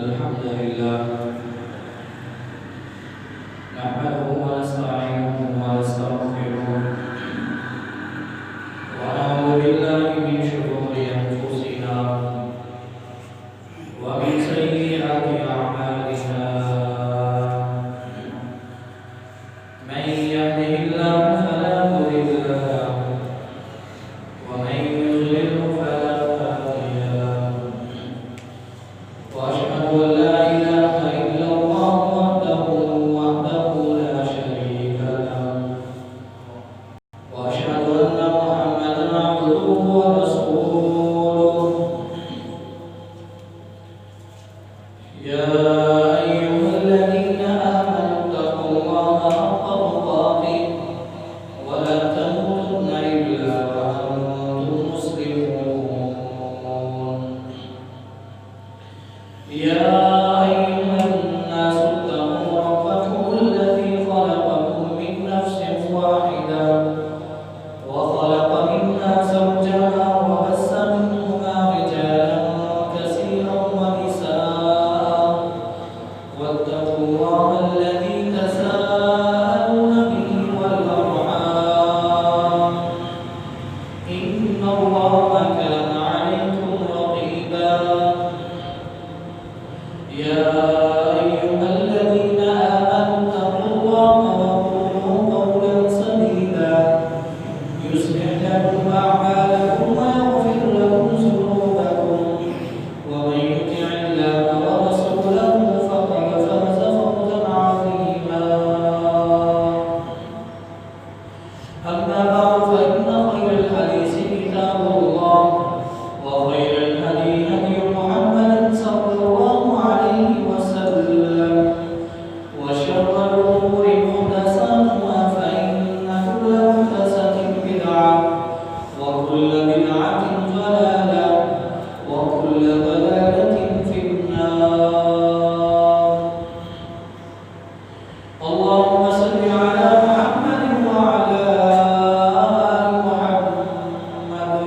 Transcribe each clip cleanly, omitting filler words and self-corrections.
الحمد لله نحمده ونستعينه ونستغفره ونعوذ بالله من شرور أنفسنا ومن سيئات أعمالنا من يهده الله فلا مضل له ومن يضلل فلا هادي له وأشهد أن لا إله إلا الله وحده لا شريك له وأشهد أن محمدا عبده ورسوله يا أيها الذين آمنوا اتقوا الله حق تقاته ولا تموتن إلا وأنتم مسلمون يا أيها الناس اتقوا ربكم الذي خلقكم من نفس واحدة وخلق منها زوجها وبث منهما رجالا كثيرا ونساء واتقوا الله الذي تساءلون به والأرحام إن الله كان عليكم رقيبا يا أيها الذين آمنوا اتقوا الله وقولوا قولا سديدا يصلح لكم أعمالكم ويغفر لكم ذنوبكم ومن يطع الله ورسوله فقد فاز فوزا عظيما أما بعد فإن خير الحديث كتاب الله وخير الهدي هدي محمد صلى الله عليه وسلم وشر الأمور محدثاتها فإن كل محدثة بدعة وكل بدعة ضلالة وكل ضلالة في النار اللهم صل على محمد وعلى آل محمد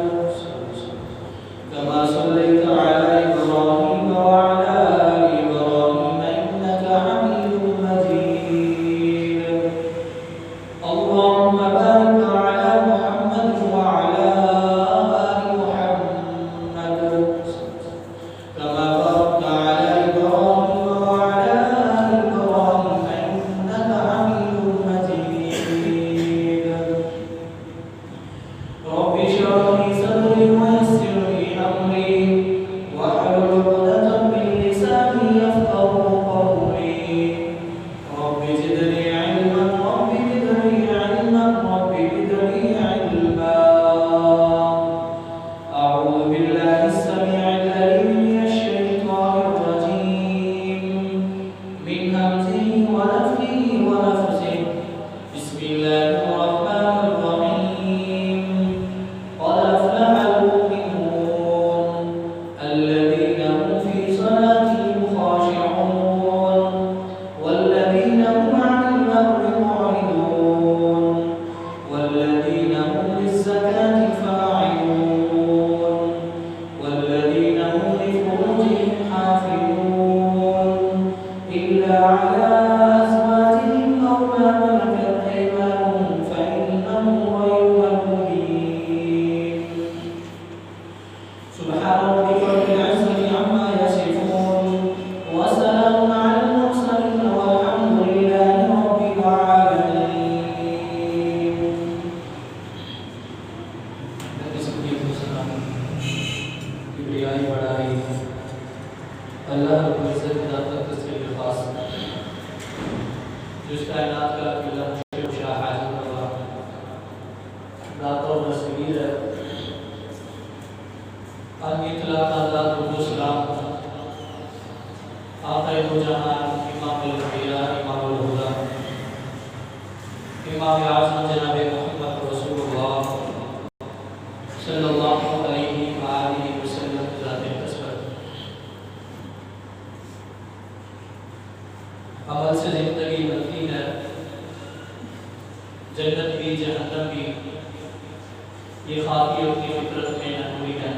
كما صليت على إبراهيم وعلى آل إبراهيم إنك حميد مجيد اللهم بارك على محمد وعلى آل محمد كما باركت على إبراهيم وعلى آل إبراهيم إنك حميد مجيد رب اشرح لي صدري ويسر لي أمري واحلل عقدة من لساني يفقهوا قولي رب زدني علما رب زدني علما رب زدني علما أعوذ بالله السميع العليم من الشيطان الرجيم من همزه ونفخه ونفثه بسم الله الرحمن الرحيم قد أفلح المؤمنون الذين هم في صلاتهم خاشعون والذين هم عن اللغو معرضون والذين هم للزكاة فاعلون والذين هم لفروجهم حافظون إلا على أزواجهم أو ما ملكت أيمانهم فإنهم غير ملومين سبحان ربك رب العزة عما يصفون وسلام على المرسلين والحمد لله رب العالمين. کبریائی بڑائی اللہ رب العزت کی ذات کا تصویر خاص جس کائنات کا اکیلا مشرق شاہ حاضر ہوا ذات و تصویر ہے اطلاق اللہ رب السلام آقا دو جہان امام الانبیاء امام الہدا امام اعظم جناب محمد رسول اللہ صلی اللہ علیہ وآلہ وسلم ذات قسمت عمل سے زندگی بنتی ہے جنت بھی جہنم بھی یہ خاکی اپنی فطرت میں نہ ہوئی نہ نہ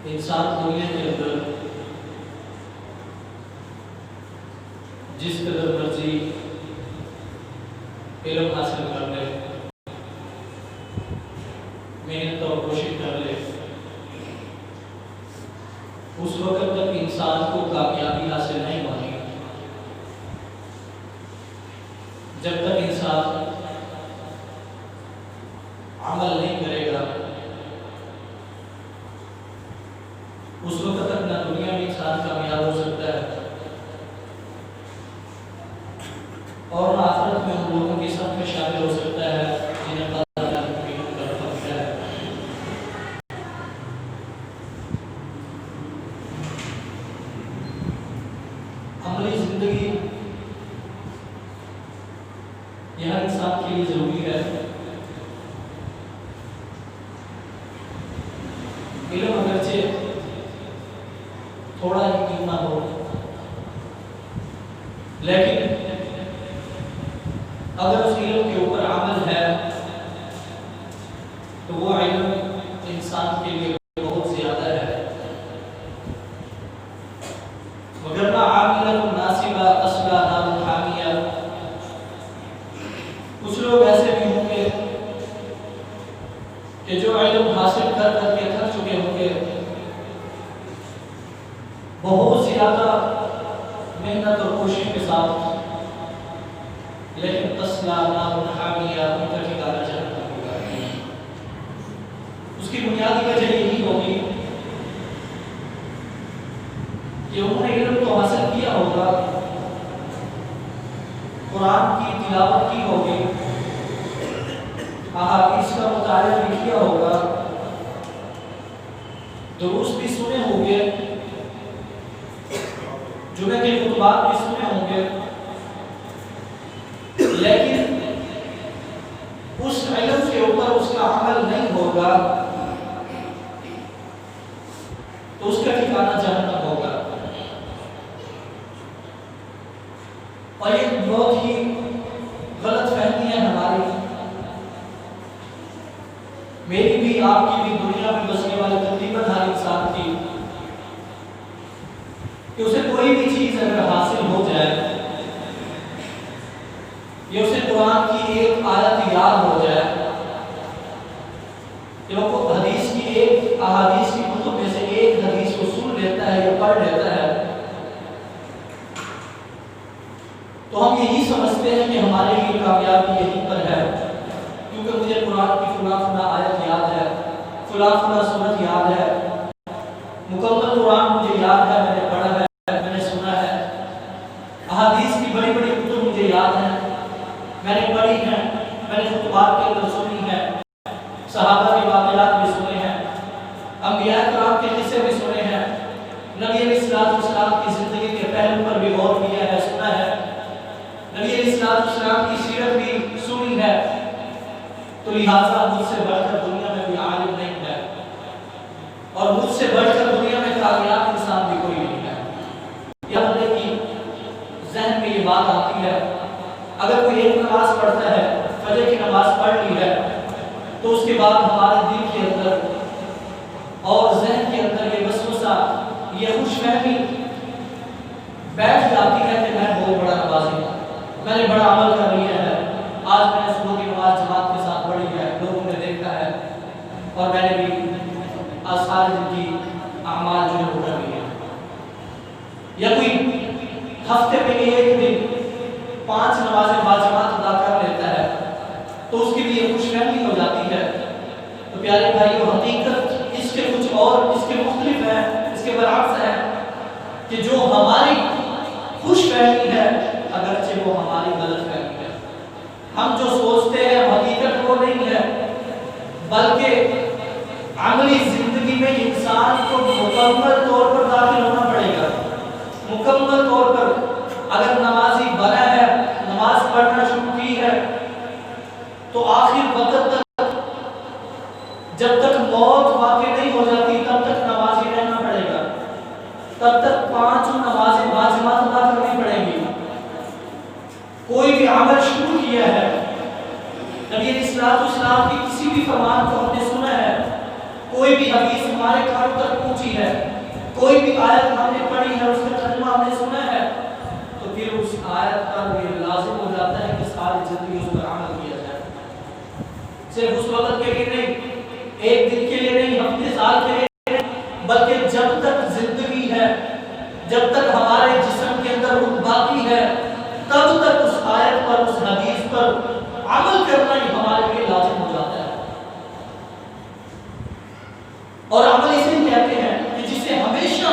انسان دنیا کے اندر جس قدر مرضی علم حاصل کر لے، محنت اور کوشش کر لے، اس وقت تک انسان کو کامیابی حاصل نہیں ہونی جب تک انسان عمل نہیں کرے گا۔ اس وقت تک نہ دنیا میں انسان کامیاب ہو سکتا ہے اور نہ آخرت میں ان لوگوں کی صف میں شامل ہو سکتا ہے جنہیں اللہ تعالیٰ نے رکھا ہے۔ عملی زندگی یہ ہر انسان کے لیے ضروری ہے۔ علم اگرچہ تھوڑا ہی کیوں نہ ہو، لیکن اگر اس علم کے اوپر عمل ہے تو وہ علم انسان کے لیے بہت زیادہ ہے۔ وَغَرَّ عَامِلَةٌ نَاصِبَةٌ تَصْلَىٰ نَارًا حَامِيَةً۔ کچھ لوگ ایسے بھی ہوں گے کہ جو علم حاصل کر کے تھک چکے ہوں گے، بہت زیادہ محنت اور کوشش کے ساتھ، لیکن تَصْلَىٰ نَارًا حَامِيَةً ان کا ٹھکانہ جہنم ہوگا۔ اس کی بنیادی وجہ یہی ہوگی کہ انہوں نے علم تو حاصل کیا ہوگا، قرآن کی تلاوت کی ہوگی، احادیث کا مطالعہ بھی کیا ہوگا، دروس بھی سنے ہوں گے، جمعہ کے خطبات بھی سنے ہوں گے، لیکن اس علم کے اوپر اس کا عمل نہیں ہوگا تو اس کا ٹھکانہ جہنم ہوگا۔ اور یہ بہت ہی غلط فہمی ہے ہماری، میری بھی، آپ کی بھی، دنیا میں بسنے والے تقریباً ہر انسان کی، کہ اسے کوئی بھی چیز اگر حاصل ہو جائے، یا اسے قرآن کی ایک آیت یاد ہو جائے، یا وہ حدیث کی احادیث کی کتب میں سے ایک حدیث کو سن لیتا ہے یا پڑھ لیتا ہے، تو ہم یہی سمجھتے ہیں کہ ہمارے لیے کامیابی یہیں پر ہے، کیونکہ مجھے قرآن کی فلاں آیت یاد ہے، فلاں سورت یاد ہے، مکمل قرآن مجھے یاد ہے، میں نے پڑھا ہے، میں نے سنا ہے، احادیث کی بڑی بڑی کتب مجھے یاد ہیں، میں نے پڑھی ہیں، میں نے خطبات کے اندر سنی ہے، صحابہ کے واقعات بھی سنے ہیں، انبیاء کرام کے قصے بھی سنے ہیں، نبی علیہ السلام کی زندگی کے پہلو پر بھی غور کیا ہے، سنا ہے، نبی علیہ السلام کی سیرت بھی سنی ہے، تو لہٰذا مجھ سے بڑھ کر دنیا میں کوئی عالم نہیں ہے، اور مجھ سے بڑھ کر دنیا میں کامیاب انسان بھی کوئی نہیں ہے۔ یہ بندے کی ذہن میں یہ بات آتی ہے، اگر کوئی ایک نماز پڑھتا ہے، فجر کی نماز پڑھ لی ہے، تو اس کے بعد ہمارے دل کے اندر اور ذہن کے اندر یہ وسوسہ، یہ خوش فہمی بیٹھ جاتی ہے کہ میں بہت بڑا نمازی ہوں، میں نے بڑا عمل کر لیا ہے، آج میں نے صبح کی نماز جماعت کے ساتھ پڑھی ہے، لوگوں نے دیکھا ہے، اور میں نے بھی آج سارے دن کی اعمال جو ہے وہ کر لی ہے۔ یا کوئی ہفتے میں ایک دن 5 نمازیں باجماعت ادا کر لیتا ہے، تو اس کی بھی یہ خوش فہمی ہو جاتی ہے۔ تو پیارے بھائیو، حقیقت اس کے کچھ اور، اس کے مختلف ہے، اس کے برعکس ہے، کہ جو ہماری خوش فہمی ہے اگرچہ وہ ہماری غلط فہمی ہے، ہم جو سوچتے ہیں حقیقت وہ نہیں ہے، بلکہ عملی زندگی میں انسان کو مکمل طور پر داخل ہونا پڑے گا، مکمل طور پر۔ اگر نمازی بنا ہے، نماز پڑھنا شروع کی ہے، تو آخر وقت تک، جب تک موت واقع نہیں ہو جاتی، تب تک نمازی رہنا پڑے گا، تب تک 5 نمازیں باجماعت ادا کرنی پڑیں گی۔ کوئی بھی عمل شروع کیا ہے، نبی علیہ السلام کی کسی بھی فرمان کو ہم نے سنا ہے، کوئی بھی حدیث ہمارے کانوں تک پہنچی ہے، کوئی بھی آیت ہم نے پڑھی ہے، اس کا ترجمہ ہم نے سنا ہے، تو پھر اس آیت پر یہ لازم ہو جاتا ہے کہ ساری زندگی اس پر عمل کیا جائے، صرف اس وقت کے لیے نہیں، ایک دن کے لیے نہیں، ہفتے سال کے لیے نہیں، بلکہ جب تک زندگی ہے، جب تک ہمارے جسم کے اندر روح باقی ہے، تب تک اس آیت پر، اس حدیث پر عمل کرنا ہی ہمارے لیے لازم ہو جاتا ہے۔ اور عمل اسے کہتے ہیں کہ جسے ہمیشہ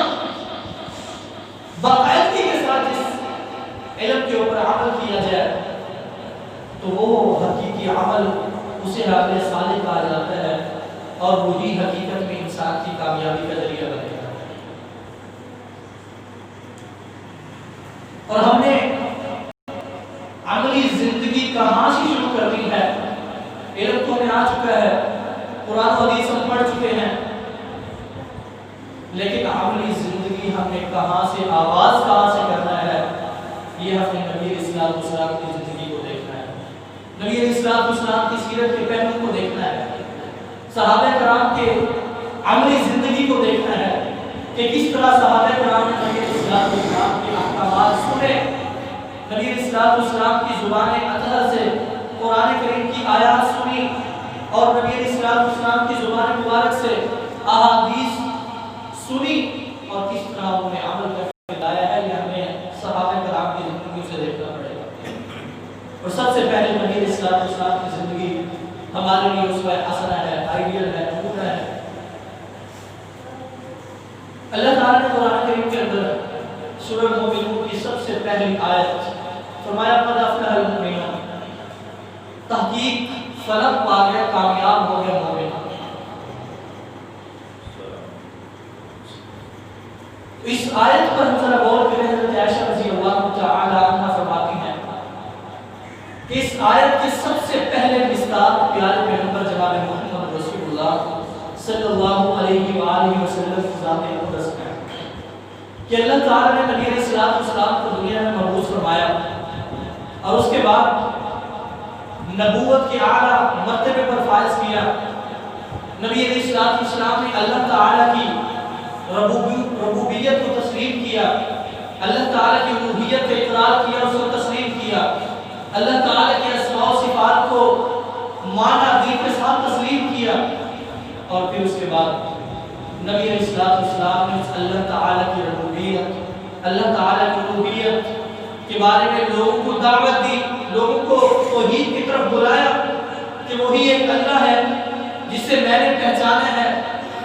باقاعدگی کے ساتھ جس علم کے اوپر عمل کیا جائے تو وہ حقیقی عمل اسے عمل صالح کہا جاتا ہے، اور وہی حقیقت میں انسان کی کامیابی کا ذریعہ بنے گا۔ اور ہم نے عملی زندگی کہاں سے شروع کرنی ہے؟ علم تو ہمیں آ چکا ہے، قرآن و حدیث ہم پڑھ چکے ہیں، لیکن عملی زندگی ہم نے کہاں سے، آغاز کہاں سے کرنا ہے؟ یہ ہم نے نبی علیہ السلام کی زندگی کو دیکھنا ہے، نبی علیہ السلام کی سیرت کے پہلو کو دیکھنا ہے، صحابہ کرام کے عملی زندگی کو دیکھنا ہے کہ کس طرح صحابہ کرام نے نبی علیہ السلام کے احکامات سنے، نبی علیہ السلام کی زبان اطہر سے قرآن کریم کی آیات سنی، اور نبی علیہ السلام کی زبان مبارک سے احادیث سنی، اور کس طرح انہوں نے عمل کر کے لایا ہے، یہ ہمیں صحابہ کرام کی زندگی سے دیکھنا پڑے گا۔ اور سب سے پہلے نبی علیہ السلام کی زندگی ہمارے لیے اسوہ حسنہ ہے، آئیڈیل ہے، نمونہ ہے۔ اللہ تعالیٰ نے قرآن کریم کے اندر سورہ المومنون کی سب سے پہلی آیت فرمایا قد افلح المؤمنون، تحقیق فلک پا گیا، کامیاب ہو گیا مومن۔ اس آیت پر ہم ذرا غور کریں، حضرت عائشہ رضی اللہ تعالی عنہا فرماتی ہیں کہ اس آیت کے سب سے پہلے مصداق پیارے پیغمبر جناب محمد رسول اللہ صلی اللہ علیہ وآلہ وسلم کی ذات اقدس ہے کہ اللہ تعالیٰ نے نبی علیہ السلام کو دنیا میں مبعوث فرمایا، اور اس کے بعد نبوت کے اعلیٰ مرتبے پر فائز کیا۔ نبی علیہ السلام نے اللہ تعالیٰ کی ربوبیت کو تسلیم کیا، اللہ تعالیٰ کی الوہیت کا اقرار کیا، اس کو تسلیم کیا، اللہ تعالیٰ کے اسماء و صفات کو مانا، دل کے ساتھ تسلیم کیا، اور پھر اس کے بعد نبی علیہ السلام نے اللہ تعالیٰ کی ربوبیت، اللہ تعالیٰ کی الوہیت کے بارے میں لوگوں کو دعوت دی، لوگوں کو توحید کی طرف بلایا کہ وہی ایک اللہ ہے جس سے میں نے پہچانا ہے،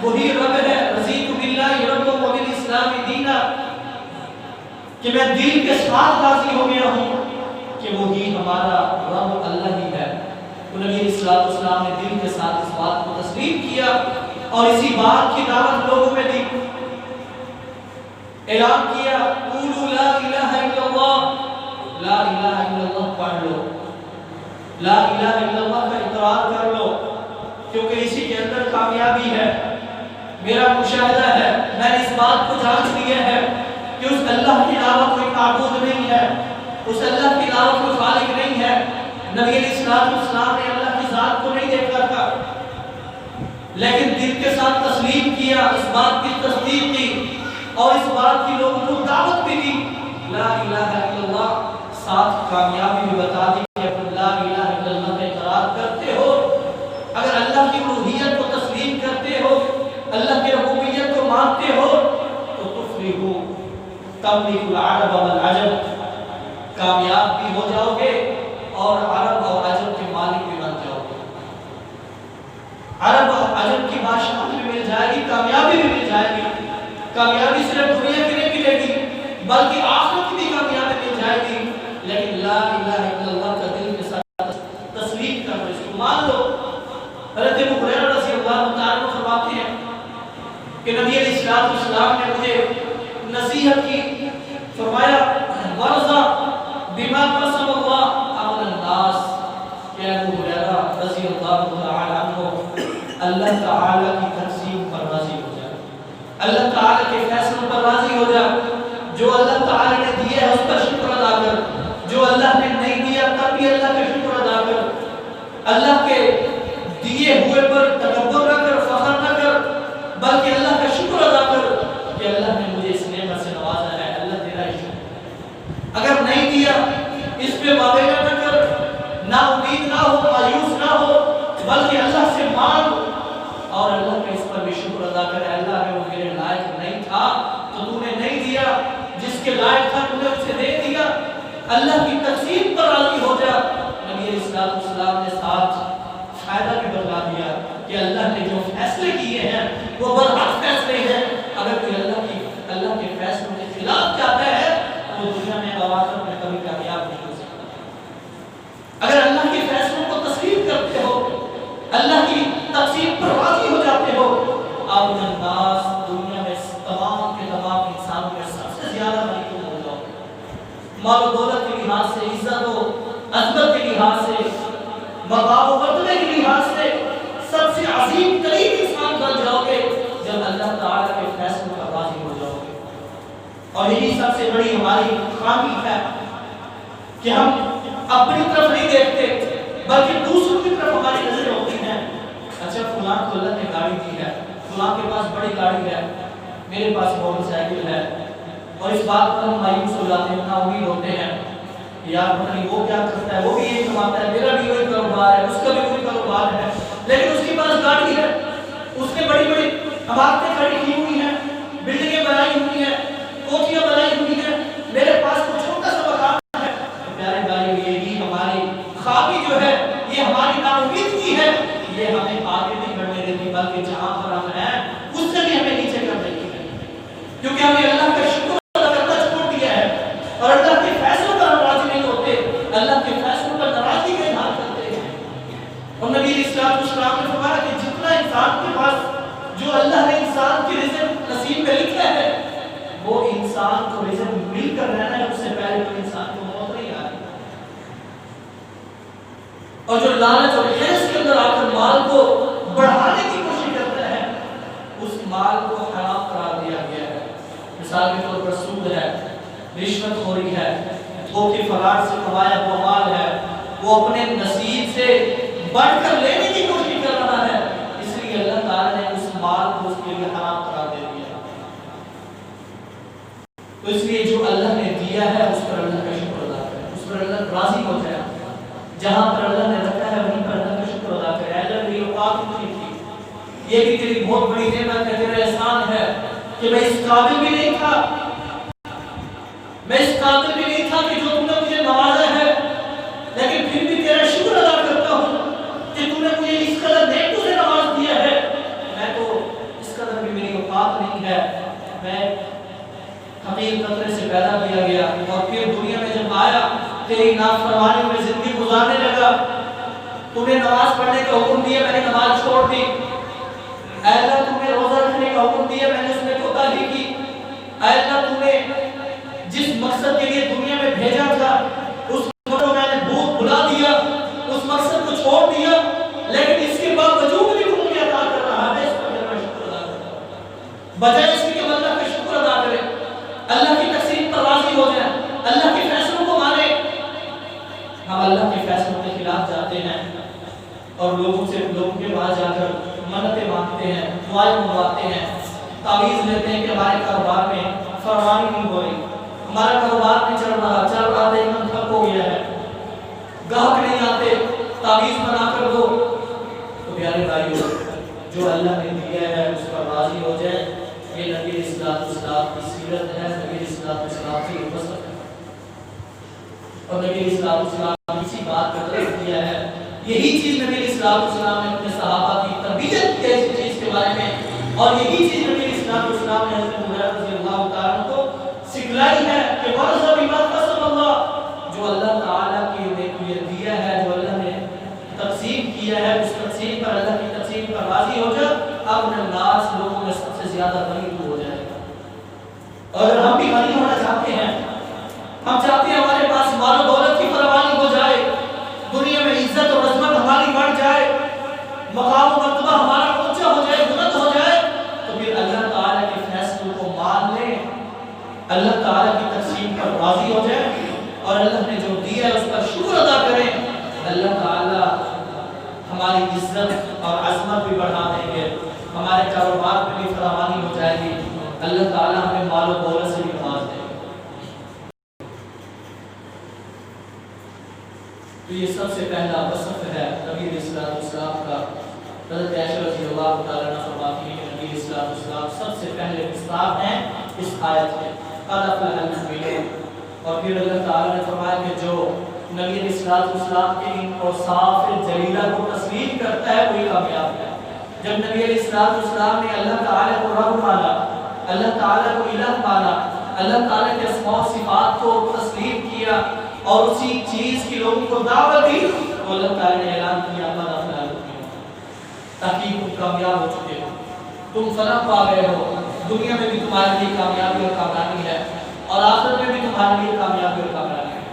وہی رب ہے، رضیت باللہ رب و بالاسلام دینا، کہ میں دل کے ساتھ راضی ہو گیا ہوں کہ وہی ہمارا رب اللہ ہی ہے۔ تو نبی علیہ السلام نے دل کے ساتھ اس بات کو تسلیم کیا، اور اسی بات کی دعوت لوگوں میں دی، اعلان کیا قولوا لا الہ الا اللہ، لا الہ الا اللہ پڑھ لو، لا الہ الا اللہ کا اقرار کر لو، کیونکہ اسی کے اندر کامیابی ہے۔ میرا مشاہدہ ہے، میں نے اس بات کو جانچ لیا ہے کہ اس اللہ کے علاوہ کوئی معبود نہیں ہے، اس اللہ کے علاوہ کوئی خالق نہیں ہے۔ نبی علیہ السلام نے اللہ کی ذات کو نہیں دیکھا تھا، لیکن دل کے ساتھ تسلیم کیا، اس بات کی تصدیق کی، اور اس بات کی لوگوں کو دعوت بھی دی، لا الہ الا اللہ، ساتھ کامیابی بھی بتا دی کہ اگر لا الہ الا اللہ کا اقرار کرتے ہو، اگر اللہ کی الوہیت کو تسلیم کرتے ہو، اللہ کی ربوبیت کو مانتے ہو، تو تفلحو تملک العرب والعجم، کامیاب بھی ہو جاؤ گے اور عرب اور عجم کے مالک بھی بن جاؤ گے۔ عرب اور عجم کی بادشاہت بھی مل جائے گی، کامیابی بھی مل جائے گی۔ کامیابی صرف دنیا کی نہیں ملے گی بلکہ آخرت کی بھی کامیابی مل جائے گی، لیکن لا الہ الا اللہ کا دل کے ساتھ تسلیم کر لو، اس کو مان لو۔ حضرت ابو ہریرہ رضی اللہ تعالیٰ عنہ فرماتے ہیں کہ نبی علیہ السلام نے مجھے نصیحت کی، فرمایا ورضا بما قسم اللہ امر الناس، کہ ابو ہریرہ رضی اللہ تعالیٰ عنہ اللہ تعالیٰ کی تقسیم پر راضی ہو جائے، اللہ تعالیٰ کے فیصلوں پر راضی ہو جائے، جو اللہ تعالیٰ نے دیا ہے اس پر شکر ادا کر، جو اللہ نے نہیں دیا تب بھی اللہ کا شکر ادا کر، اللہ کے دیے ہوئے پر تکبر نہ کر، فخر نہ کر، بلکہ اللہ کا شکر ادا کر کہ اللہ کے لائق تھا تم نے اسے دے دیا، اللہ کی تقسیم پر راضی ہو جا۔ نبی علیہ السلام نے ساتھ فائدہ بھی بتلا دیا کہ اللہ نے جو فیصلے کیے ہیں وہ برحق فیصلے ہیں، اگر کوئی اللہ کے فیصلوں کے خلاف جاتا ہے تو وہ دنیا میں آخرت میں کبھی کامیاب نہیں ہو سکتا۔ اگر اللہ کے فیصلوں کو تسلیم کرتے ہو، اللہ کی تقسیم پر راضی ہو جاتے ہو، آپ الناس دنیا میں تمام کے تمام انسانوں میں سب سے زیادہ ملکوم ہو جاؤ گے۔ مال و دولت کے لحاظ سے، عزت و عظمت کے لحاظ سے، مقام و مرتبے کے لحاظ سے سب سے عظیم ترین انسان بن جاؤ گے جب اللہ تعالیٰ کے فیصلوں پر راضی ہو جاؤ گے۔ اور یہی سب سے بڑی ہماری خامی ہے کہ ہم اپنی طرف نہیں دیکھتے بلکہ دوسروں کی طرف ہماری نظریں ہوتی ہیں۔ اچھا فلاں کو اللہ نے گاڑی دی ہے، فلاں کے پاس بڑی گاڑی ہے، میرے پاس موٹر سائیکل ہے، اور اس بات پر ہم مایوس ہو جاتے ہیں، نا امید ہوتے ہیں یار پتہ نہیں وہ کیا کرتا ہے، وہ بھی یہی کماتا ہے، میرا بھی وہی کاروبار ہے، اس کا بھی وہی کاروبار ہے، لیکن اس کے پاس گاڑی ہے، اس نے بڑی بڑی عمارتیں کھڑی کی ہوئی ہیں، بلڈنگیں بنائی ہوئی ہیں، کوٹھیاں بنائی ہوئی ہیں، میرے پاس تو چھوٹا سا مکان ہے۔ پیارے بھائی یہی ہماری خامی جو ہے، یہ ہماری ناامیدگی ہے، یہ ہمیں آگے نہیں بڑھنے دیتی بلکہ جہاں پر ہم ہیں اس سے بھی ہمیں نیچے کر دیتی ہے، کیونکہ ہمیں اللہ کا شکر ادا کرنا چھوڑ دیا ہے اور اللہ کے فیصلوں پر ہم راضی نہیں ہوتے، اللہ کے فیصلوں پر ناراضگی کا اظہار کرتے ہیں۔ اور نبی علیہ السلام نے فرمایا کہ جتنا انسان کے پاس جو اللہ نے انسان کے رزق نصیب میں لکھا ہے وہ انسان کو رزق مل کر رہنا ہے، اس سے پہلے تو انسان کو موت نہیں آ رہی، اور جو لالچ اور حرص کے اندر آ کر مال کو بڑھانے کی کوشش کرتا ہے اس مال کو حرام قرار دیا گیا ہے۔ مثال کے طور پر سود ہے، رشوت خوری ہے، دھوکے فراڈ سے کمایا ہوا مال ہے، وہ اپنے نصیب سے بڑھ کر لینے کی کوشش کر رہا ہے، اس لیے اللہ تعالیٰ نے اس مال کو اس کے لیے حرام قرار دے دیا۔ تو اس لیے جو اللہ نے دیا ہے اس پر اللہ کا شکر ادا کریں، اس پر اللہ راضی ہو جائے، جہاں پر اللہ نے رکھا ہے وہیں پر اللہ کا شکر ادا کرے۔ اے اللہ میری اوقات مجھے تھی، یہ بھی تیری بہت بڑی نعمت ہے، تیرا احسان ہے کہ میں اس قابل بھی نہیں تھا، میں اس قابل بھی نہیں تھا کہ جو تم نے مجھے نوازا ہے، لیکن پھر بھی تیرا شکر ادا کرتا ہوں کہ تم نے مجھے اس قدر نیکیوں سے نواز دیا ہے۔ میں تو اس قدر بھی میری اوقات نہیں ہے، میں حقیر قطرے سے پیدا کیا گیا اور پھر دنیا میں جب آیا تیری نافرمانی میں زندگی گزارنے لگا، تم نے نماز پڑھنے کا حکم دیا، میں نے نماز چھوڑ دی، اے اللہ تم نے روزہ رکھنے کا حکم دیا، میں نے اس میں کوتاہی کی، اے اللہ تم نے جس مقصد کے لیے دنیا میں بھیجا تھا اس کو میں نے بھلا دیا، اس مقصد کو چھوڑ دیا، لیکن اس کے باوجود بھی تم مجھے عطا کر رہا ہے، اس پر میں شکر ادا کرتا ہوں۔ بجائے اس کے کہ اللہ کا شکر ادا کرے، اللہ کی تقسیم پر راضی ہو جائے، اللہ کے فیصلوں کو مانے، ہم اللہ کے فیصلوں کے خلاف جاتے ہیں اور لوگوں کے پاس جا کر منتیں مانگتے ہیں، دعائیں منگواتے ہیں، تعویذ لیتے ہیں کہ ہمارے کاروبار میں فرمانی نہیں ہو رہی، ہمارا کاروبار نہیں چل رہا ایک ٹھپ ہو گیا ہے، گاہک نہیں آتے، تعویذ بنا کر دو۔ تو پیارے بھائیو جو اللہ نے دیا ہے اس پر راضی ہو جائے، یہ نبی علیہ السلام کی سیرت ہے، نبی علیہ السلام کی وصف ہے، اور نبی علیہ السلام اسی بات کا طرف کیا ہے، یہی چیز نبی علیہ السلام نے اپنے صحابہ کی تربیت کی ہے اس چیز کے بارے میں، اور یہی چیز نبی علیہ السلام نے حضرت ہریرہ رضی اللہ تعالیٰ عنہ کو سکھلائی ہے کہ ورثہ بما قسم اللہ، جو اللہ تعالیٰ کی نے دیا ہے، جو اللہ نے تقسیم کیا ہے، اس تقسیم پر اللہ کی تقسیم پر راضی ہو جا، اب الناس لوگوں میں سب سے زیادہ غنی تو ہو جائے گا۔ اور اگر ہم بھی غنی ہونا چاہتے ہیں، ہم چاہتے ہیں ہمارے پاس مال و دولت کی فراوانی ہو جائے، دنیا میں عزت اور عظمت ہماری بڑھ جائے، مقام و مرتبہ ہمارا اونچا ہو جائے، بلند ہو جائے، تو پھر اللہ تعالیٰ کے فیصلوں کو مان لیں، اللہ تعالیٰ کی تقسیم پر راضی ہو جائے اور اللہ نے جو دیا ہے اس پر شکر ادا کریں، اللہ تعالیٰ ہماری عزت اور عظمت بھی بڑھا دیں گے، ہمارے کاروبار میں بھی فراوانی ہو جائے گی، اللہ تعالیٰ ہمیں مال و دولت سے بھی نواز دیں گے۔ تو یہ سب سے پہلا وصف ہے نبی علیہ السلام کا۔ حضرت عائشہ رضی اللہ تعالیٰ عنہ فرماتی ہیں کہ نبی علیہ السلام سب سے پہلے مصداق ہیں اس آیت کے، قد افلح المؤمنون۔ اور پھر اللہ تعالیٰ نے فرمایا کہ جو نبی علیہ السلام کے ان اوصاف جلیلہ کو تسلیم کرتا ہے وہی کامیاب ہے۔ جب نبی علیہ السلام نے اللہ تعالیٰ کو رب مانا، اللہ تعالیٰ کو الہ مانا، اللہ تعالیٰ کے اسماء و صفات کو تسلیم کیا اور اسی چیز کی لوگوں کو دعوت دی، تو اللہ تعالیٰ نے اعلان کیا قد افلح المؤمنون، تاکہ تم کامیاب ہو چکے ہو، تم فلاح پا گئے ہو، دنیا میں بھی تمہارے لیے کامیابی اور کامیابی ہے اور آخرت میں بھی تمہارے لیے کامیابی اور کامیابی ہے۔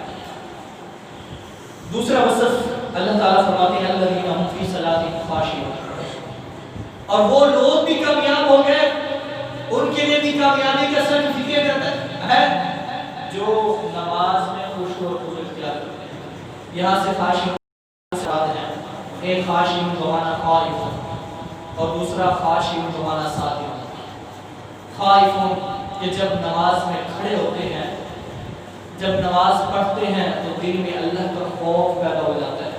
دوسرا وصف اللہ تعالیٰ فرماتے ہیں الذین هم فی صلاتهم خاشعون، اور وہ لوگ بھی کامیاب ہو گئے، ان کے لیے بھی کامیابی کا سرٹیفکیٹ ہے جو نماز میں خشوع و خضوع اختیار کرتے ہیں۔ یہاں سے خاشعون سے مراد ہے ایک خاشعون بمعنی خائف اور دوسرا خاشعون بمعنی صادق۔ خائفون کہ جب نماز میں کھڑے ہوتے ہیں، جب نماز پڑھتے ہیں تو دل میں اللہ کا خوف پیدا ہو جاتا ہے،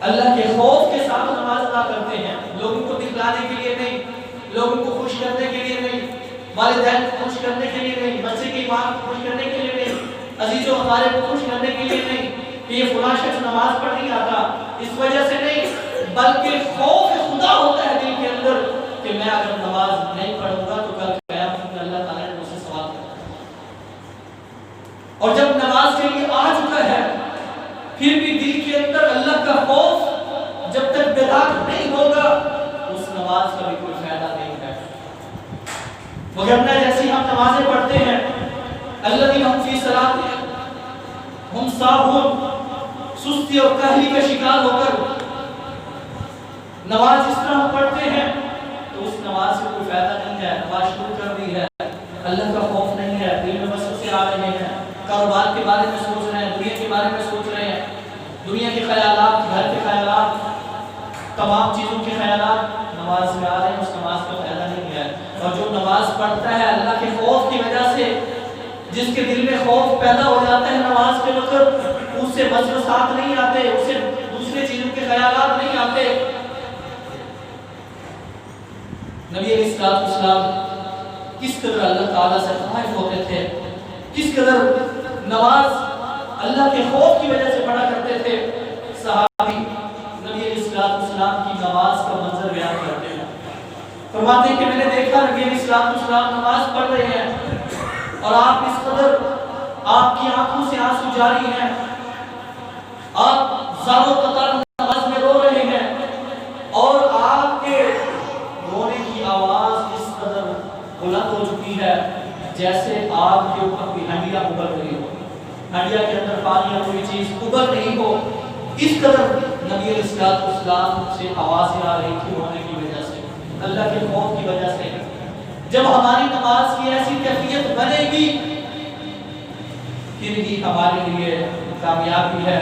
اللہ کے خوف کے ساتھ نماز ادا کرتے ہیں، لوگوں کو دکھلانے کے لیے نہیں، لوگوں کو خوش کرنے کے لیے نہیں، والدین کو خوش کرنے کے لیے نہیں، بچے کی ماں کو خوش کرنے کے لیے نہیں، عزیز و اقارب کو خوش کرنے کے لیے نہیں کہ یہ فلاں شخص نماز پڑھ نہیں آتا، اس وجہ سے نہیں، بلکہ خوف خدا ہوتا ہے دل کے اندر کہ میں اگر نماز نہیں پڑھوں گا تو کل قیامت میں اللہ تعالیٰ نے مجھ سے سوال کرنا ہے۔ اور جب نماز کے لیے آ چکا ہے پھر بھی دل کے اندر اللہ کا خوف جب تک بیدار نہیں ہوگا اس نماز کا بھی کوئی فائدہ نہیں ہے۔ وگرنہ جیسی ہم نمازیں پڑھتے ہیں الذین هم فی صلاتهم هم ساہون، سستی اور کاہلی کا شکار ہو کر نماز اس طرح پڑھتے ہیں تو اس نماز سے کوئی فائدہ نہیں ہے، نماز شروع کر دی ہے، اللہ کا خوف نہیں ہے، دل میں وسوسے آ رہے ہیں، کاروبار کے بارے میں سوچ رہے ہیں، دنیا کے بارے میں سوچ رہے ہیں، دنیا کے خیالات، گھر کے خیالات، تمام چیزوں کے خیالات نماز میں آ رہے ہیں، اس نماز کا فائدہ نہیں ہے۔ اور جو نماز پڑھتا ہے اللہ کے خوف کی وجہ سے، جس کے دل میں خوف پیدا ہو جاتا ہے نماز کے وقت، اس سے وسوسات نہیں آتے، اس سے دوسرے چیزوں کے خیالات نہیں آتے۔ نبی علیہ السلام کس قدر اللہ تعالیٰ سے خائف ہوتے تھے، کس قدر نماز اللہ کے خوف کی وجہ سے پڑھا کرتے تھے۔ صحابی نبی علیہ السلام کی نماز کا منظر بیان کرتے ہیں، فرماتے ہیں کہ میں نے دیکھا نبی علیہ السلام نماز پڑھ رہے ہیں اور آپ اس قدر آپ کی آنکھوں سے آنسو جاری ہیں، آپ زار و قطار نماز میں رو رہے ہیں اور آپ کے رونے کی آواز اس قدر بلند ہو چکی ہے جیسے آگ کے اوپر کوئی ہنڈیا ابل رہی ہو، ہنڈیا کے اندر پانی یا کوئی چیز ابل رہی ہو، اس قدر نبی علیہ السلام سے آوازیں آ رہی تھی رونے کی وجہ سے، اللہ کے خوف کی وجہ سے۔ جب ہماری نماز کی ایسی کیفیت بنے گی پھر ہی ہمارے لیے کامیابی ہے،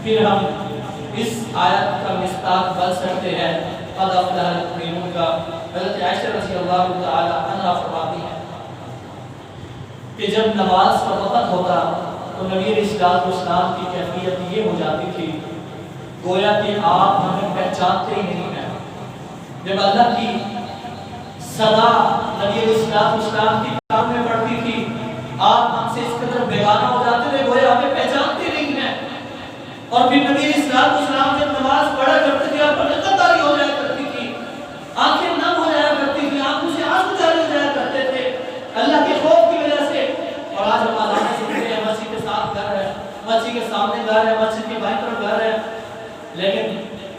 پھر ہم اس آیت کا مصداق بن سکتے ہیں۔ قد افلح المؤمنون کا حضرت عائشہ رضی اللہ تعالی عنہا فرماتی ہیں کہ جب نماز کا وقت ہوتا تو نبی علیہ السلام کی کیفیت یہ ہو جاتی تھی گویا کہ آپ ہمیں پہچانتے ہی نہیں ہیں۔ جب اللہ کی صدا نبی علیہ السلام کی کان میں پڑتی تھی آپ ہم سے اس قدر بیگانہ ہو جاتے تھے گویا ہمیں پہچانتے نہیں ہیں۔ اور پھر نبی علیہ السلام جب نماز پڑھا کرتے تھے آپ پر نقط تاری ہو جایا کرتی تھی، آنکھیں نم ہو جایا کرتی تھی، آنکھوں سے آنسو جاری ہو جایا کرتے تھے اللہ کے خوف کی وجہ سے۔ اور آج ہم اذان سنتے ہیں، مسجد کے ساتھ گھر ہے، مسجد کے سامنے گھر ہے، مسجد کے بائیں طرف گھر ہے، لیکن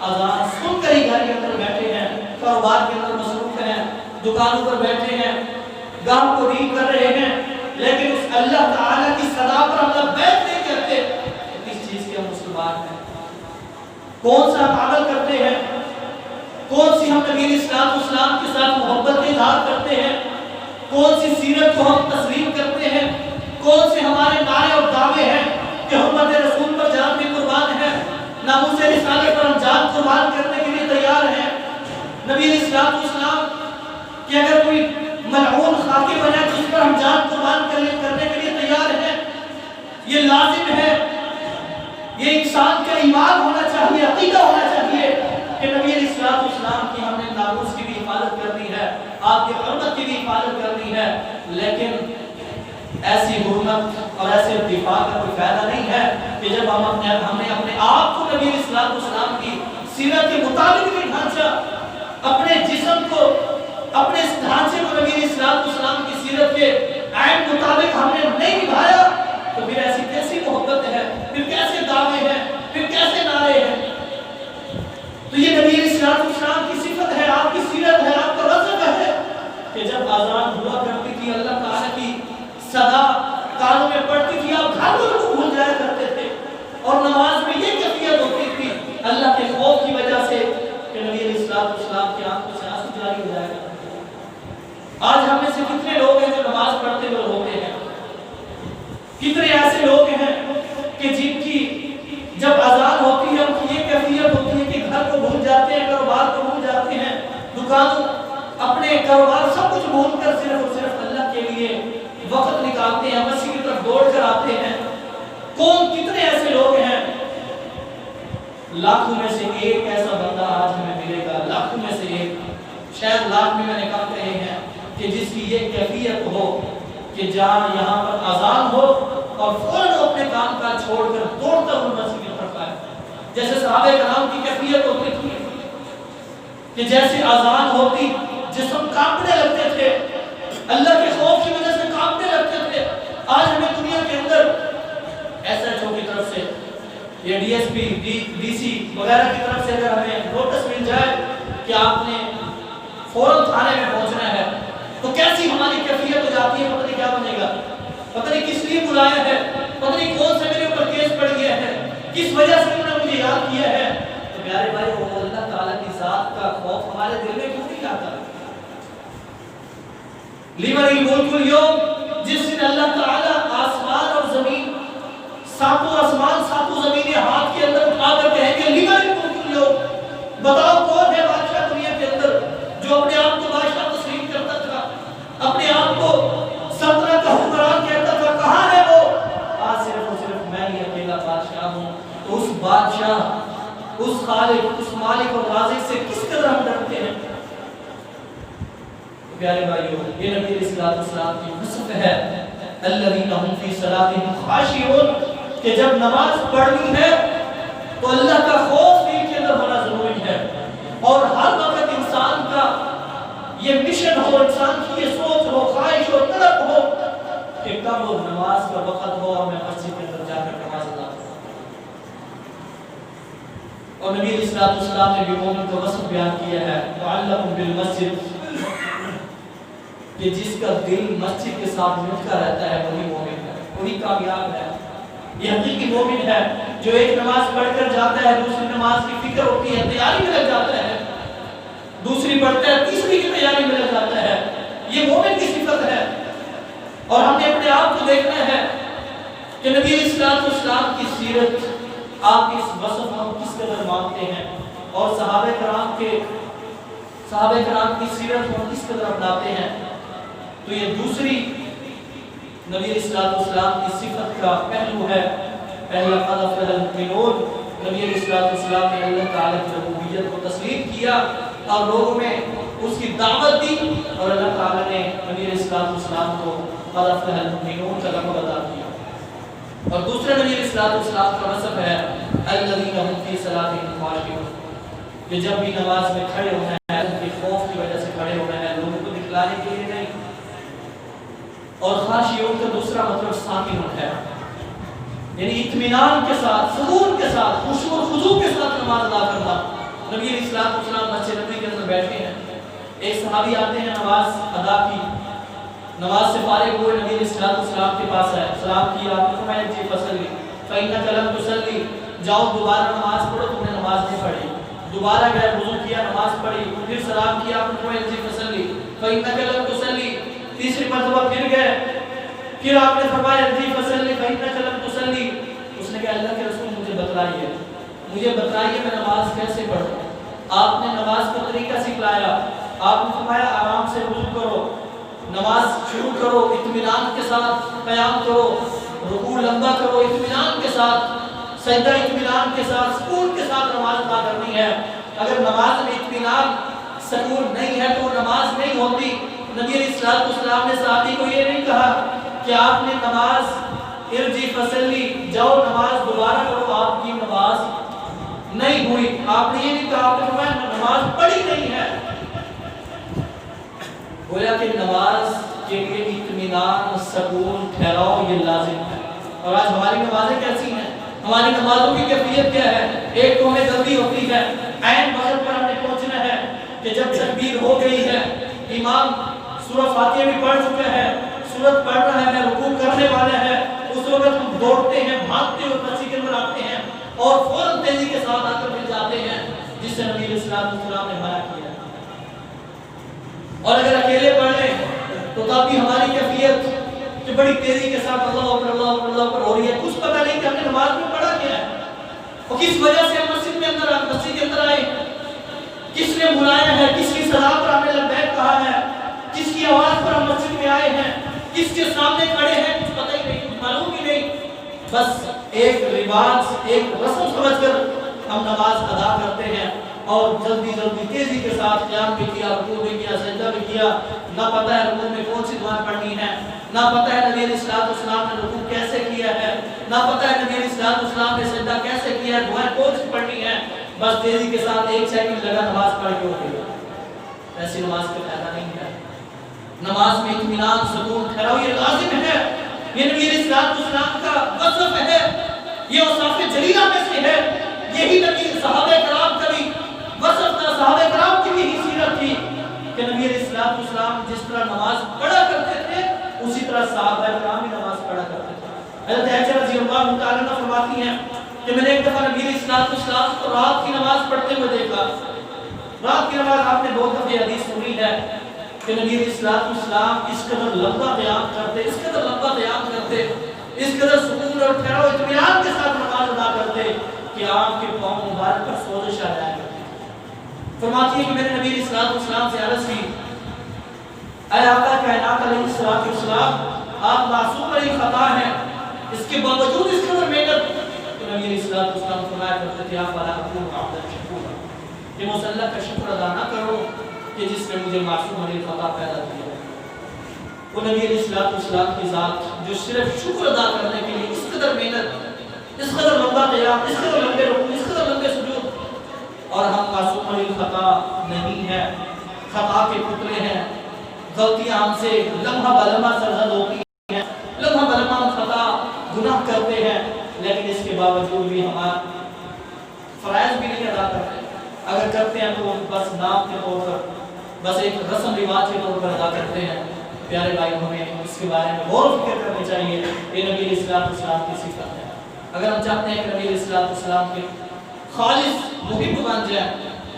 اذان سن کر ہی گھر کے اندر بیٹھے ہیں، کاروبار کے اندر مصروف ہیں، دکانوں پر بیٹھے ہیں، گاہک کو ڈیل کر رہے ہیں، لیکن اس اللہ تعالیٰ کی صدا پر ہم لبیک نہیں کہتے۔ اس چیز کے ہم مسلمان ہیں، کون سا ہم عمل کرتے ہیں، کون سی ہم نبی علیہ السلام کے ساتھ محبت کا اظہار کرتے ہیں، کون سی سیرت کو ہم تسلیم کرتے ہیں، کون سے ہمارے نعرے اور دعوے ہیں کہ حکمت رسول پر جان بھی قربان ہے، ناموس رسالت پر ہم جان قربان کرنے کے لیے تیار ہیں۔ نبی علیہ السلام کہ اگر کوئی ملعون خاکی بنے تو اس پر ہم جان قربان کرنے کے لیے تیار ہیں۔ یہ لازم ہے، یہ انسان کا ایمان ہونا چاہیے، عقیدہ ہونا چاہیے کہ نبی علیہ السلام کی ہم نے ناموس کی بھی حفاظت کرنی ہے، آپ کی حرمت حرمت کی بھی حفاظت کرنی ہے، لیکن ایسی حرمت اور ایسے دفاع کا کوئی فائدہ نہیں ہے کہ جب ہم نے اپنے آپ کو نبی اسلام والسلام کی سیرت کے مطابق بھی ڈھانچا، اپنے جسم کو، اپنے اس ڈھانچے کو نبی اسلام والسلام کی سیرت کے عین مطابق ہم نے نہیں نبھایا، تو پھر ایسی کیسی محبت ہے، پھر کیسے دعوے ہیں، پھر کیسے نعرے ہیں؟ تو یہ نبی اسلام والسلام کی صفت ہے، آپ کی سیرت ہے، آپ کا وصف ہے کہ جب اذان ہوا کرتی تھی، اللہ تعالیٰ کی صدا کانوں میں پڑتی تھی، آپ گھر کو بھول جایا کرتے تھے، اور نماز میں یہ کیفیت ہوتی تھی اللہ کے خوف کی وجہ سے کہ نبی علیہ السلام کی آنکھوں سے آنسو جاری ہو جائے گا۔ آج ہم میں سے کتنے لوگ ہیں جو نماز پڑھتے ہوئے روتے ہیں؟ کتنے ایسے لوگ ہیں کہ جن کی جب اذان ہوتی ہے ان کی یہ کیفیت ہوتی ہے کہ گھر کو بھول جاتے ہیں، کاروبار کو بھول جاتے ہیں، دکان اپنے کاروبار سب کچھ بھول کر صرف اور صرف اللہ کے لیے وقت نکالتے ہیں، مسجد کی طرف دوڑ کر آتے ہیں۔ کون کتنے ایسے لوگ ہیں؟ لاکھوں میں سے ایک ایسا بندہ آج ہمیں ملے گا، لاکھوں میں سے ایک، شاید لاکھ میں نے کہا کہے ہیں کہ جس کی یہ کیفیت ہو کہ جان یہاں پر اذان ہو اور فوراً اپنے کام کاج چھوڑ کر دوڑتا ہوا مسجد کی طرف آئے، جیسے صحابہ کرام کی کیفیت ہوتی تھی کہ جیسے اذان ہوتی جسم کانپنے لگتے تھے، اللہ کے خوف کی وجہ سے کانپنے لگتے تھے۔ آج ہمیں دنیا کے اندر ایس ایچ او کی طرف سے یا D S P, D C وغیرہ کی طرف سے اگر ہمیں نوٹس مل جائے کہ آپ نے فوراً تھانے میں پہنچنا ہے، تو کیسی ہماری کیفیت ہو جاتی ہے، پتہ نہیں کیا بنے گا، پتہ نہیں کس لیے بلایا ہے، پتہ نہیں کون سے میرے اوپر کیس پڑ گیا ہے، کس وجہ سے انہوں نے مجھے یاد کیا ہے۔ تو پیارے بھائی، وہ اللہ تعالیٰ کی ذات کا خوف ہمارے دل میں کیوں نہیں آتا؟ لیمن الملک اليوم، جس دن اللہ تعالیٰ آسمان اور زمین، ساتوں آسمان ساتوں زمینیں ہاتھ کے اندر اٹھا کر کہیں گے لیمن الملک اليوم، بتاؤ کون ہے بادشاہ دنیا کے اندر جو اپنے آپ کو بادشاہ تسلیم کرتا تھا، اپنے آپ کو سلطنت کا حکمران کہتا تھا، کہاں ہے وہ؟ آج صرف اور صرف میں ہی اکیلا بادشاہ ہوں۔ تو اس بادشاہ، اس خالق، اس مالک اور رازق سے کس قدر ہم ڈرتے ہیں؟ پیارے بھائیو، یہ نبی علیہ السلام کی وصف ہے الذین هم فی صلاتهم خاشعون، کہ جب نماز پڑھنی ہے تو اللہ کا خوف دل کے اندر ہونا ضروری ہے، اور ہر وقت انسان کا یہ مشن ہو، انسان کی یہ سوچ ہو، خواہش ہو، طلب ہو کہ کب وہ نماز کا وقت ہو اور میں مسجد کے اندر جا کر نماز ادا کروں۔ اور نبی علیہ السلام نے بھی مومن کا وصف بیان کیا ہے معلق بالمسجد، کہ جس کا دل مسجد کے ساتھ مٹکا رہتا ہے وہی مومن ہے، وہی کامیاب ہے۔ یہ حقیقی مومن ہے جو ایک نماز پڑھ کر جاتا ہے، دوسری نماز کی فکر ہوتی ہے، تیاری میں لگ جاتا ہے، دوسری پڑھتا ہے، تیسری کی تیاری میں لگ جاتا ہے۔ یہ مومن کی صفت ہے، اور ہم نے اپنے آپ کو دیکھنا ہے کہ نبی اسلام کی سیرت، آپ کی اس وصف ہم کس قدر مانتے ہیں، اور صحابہ کرام کی سیرت ہم کس قدر اپناتے ہیں۔ تو یہ دوسری نبی علیہ السلام کی صفت کا پہلو ہے۔ پہلا قد افلح المؤمنون، نبی علیہ السلام نے اللہ تعالیٰ کی ربوبیت کو تسلیم کیا اور لوگوں میں اس کی دعوت دی، اور اللہ تعالیٰ نے نبی علیہ السلام کو قد افلح المؤمنون کا لقب عطا کیا۔ اور دوسرا نبی علیہ السلام کا وصف ہے الذین هم فی صلاتهم خاشعون، کہ جب بھی نماز میں کھڑے ہونا ہے ان کے خوف کی وجہ سے کھڑے ہونا ہے، لوگوں کو دکھلانے کے لیے نہیں۔ اور خاشعون کا دوسرا مطلب ساکن ہے، یعنی اطمینان کے ساتھ، سکون کے ساتھ، خشوع و خضوع کے ساتھ نماز ادا کرنا۔ نبی علیہ السلام مسجد نبوی کے اندر بیٹھے ہیں، ایک صحابی آتے ہیں، نماز ادا کی، نماز سے فارغ ہوئے، نبی علیہ السلام کے پاس آئے، سلام کیا، آپ نے فرمایا جی فصلی فإنک لم تصلی، جاؤ دوبارہ نماز پڑھو، تم نے نماز نہیں پڑھی۔ دوبارہ گئے، وضو کیا، نماز پڑھی، پھر سلام کیا، آپ نے فرمایا جی فصلی فإنک لم تصلی، تیسری مرتبہ پھر گئے، پھر آپ نے فرمایا جی فصلی فإنک لم تصلی۔ اس نے کہا اللہ کے رسول مجھے بتلائیے میں نماز کیسے پڑھوں۔ آپ نے نماز کا طریقہ سکھلایا، آپ نے فرمایا آرام سے وضو کرو، نماز شروع کرو، اطمینان کے ساتھ قیام کرو، رکوع لمبا کرو اطمینان کے ساتھ، سجدہ اطمینان کے ساتھ، سکون کے ساتھ نماز ادا کرنی ہے۔ اگر نماز میں اطمینان، سکون نہیں ہے تو نماز نہیں ہوتی۔ نبی علیہ السلام نے صحابی کو یہ نہیں کہا کہ آپ نے نماز ارجی فصلی جاؤ نماز دوبارہ کرو، آپ کی نماز نہیں ہوئی. آپ نے یہ نہیں کہا، آپ نے فرمایا نماز پڑھی نہیں ہے. گویا کہ نماز کے لیے اطمینان، سکون، ٹھہراؤ یہ لازم ہے. اور آج ہماری نمازیں کیسی ہیں؟ ہماری نمازوں کی کیفیت کیا ہے؟ ایک تو ہمیں جلدی ہوتی ہے، عین وقت پر ہم نے پہنچنا ہے کہ جب تکبیر ہو گئی ہے، امام سورہ فاتحہ بھی پڑھ چکا ہے، سورت پڑھ رہا ہے، رکوع کرنے والا ہے، اس وقت ہم دوڑتے ہیں، بھاگتے ہوئے مسجد کے اندر آتے ہیں اور فوراً تیزی کے ساتھ آ کر مل جاتے ہیں، جس سے نبی علیہ السلام نے منع کیا. اور اگر اکیلے پڑھ لیں تو تب بھی ہماری کیفیت کہ بڑی تیزی کے ساتھ اللہ اکبر اللہ اکبر اللہ اکبر ہو رہی ہے، کچھ پتہ نہیں کہ ہم نے نماز میں پڑھا کیا ہے اور کس وجہ سے ہم مسجد کے اندر آئے، کس نے بلایا ہے، کس کی صدا پر ہم نے لبیک کہا ہے، کس کی آواز پر ہم مسجد میں آئے ہیں، کس کے سامنے کھڑے ہیں، کچھ پتہ ہی نہیں، کچھ معلوم ہی نہیں. بس ایک رواج، ایک رسم سمجھ کر ہم نماز ادا کرتے ہیں اور جلدی جلدی تیزی کے ساتھ قیام بھی کیا، رکوع بھی کیا، سجدہ بھی کیا. نہ پتہ ہے رکوع میں کون سی دعائیں پڑھنی ہے، نہ پتہ ہے نبی علیہ السلام نے رکوع کیسے کیا ہے، نہ پتہ ہے نبی علیہ السلام نے سجدہ کیسے کیا ہے، دعائیں کون سی پڑھنی ہے. بس تیزی کے ساتھ ایک سیکنڈ لگا نماز پڑھ کے ہو گئی. ایسی نماز کا فائدہ نہیں ہے. نماز میں اطمینان، سکون، ٹھہراؤ یہ لازم ہے. یہ نبی علیہ السلام کا وصف ہے، یہ اوصاف جلیلہ میں سے ہے. یہی نبی صحابہ کرام کا بھی وصف تھا، صحابہ کرام کی بھی یہی سیرت تھی کہ نبی علیہ السلام جس طرح نماز پڑھا کرتے تھے اسی طرح صحابہ کرام بھی نماز پڑھا کرتے تھے. حضرت عائشہ رضی اللہ تعالیٰ عنہا فرماتی ہیں کہ میں نے ایک دفعہ نبی علیہ السلام کو رات کی نماز پڑھتے ہوئے دیکھا. رات کی نماز آپ نے بہت دفعہ حدیث سنی ہے کہ نبی علیہ السلام اس قدر لمبا قیام کرتے، اس قدر لمبا قیام کرتے، اس قدر سکون اور ٹھہراؤ اطمینان کے ساتھ نماز ادا کرتے کہ آپ کے پاؤں مبارک پر سوزش آ جائے. فرماتی ہے کہ میں نے نبی علیہ السلام سے عرض کی، اے آقا کائنات علیہ السلام، آپ معصوم علیہ خطا ہیں، اس کے باوجود اس قدر محنت. تو نبی علیہ السلام فرمایا کرتے تھے، آپ والا اکون عبداللہ شکور، کہ میں اس اللہ کا شکر ادا نہ کروں کہ جس نے مجھے معصوم علیہ خطا پیدا کیا. وہ نبی علیہ السلام کی ذات جو صرف شکر ادا کرنے کے لیے اس قدر محنت، اس قدر لمبا قیام، اس قدر لمبے رکوع، اس قدر لمبے سجود، اور ہم معصوم علیہ خطا نہیں ہیں، خطا کے پتلے ہیں. غلطیاں ہم سے لمحہ بلمحہ سرزد ہوتی ہیں، لمحہ بلمحہ ہم خطا گناہ کرتے ہیں، لیکن اس کے باوجود بھی ہمارا فرائض بھی نہیں ادا کرتے. اگر کرتے ہیں تو بس نام کے طور پر، بس ایک رسم رواج کے طور پر ادا کرتے ہیں. پیارے بھائی، ہمیں اس کے بارے میں غور و فکر کرنی چاہیے. یہ نبی علیہ السلام کی صفت ہے. اگر ہم چاہتے ہیں کہ نبی علیہ السلام کے خالص محب بن جائیں،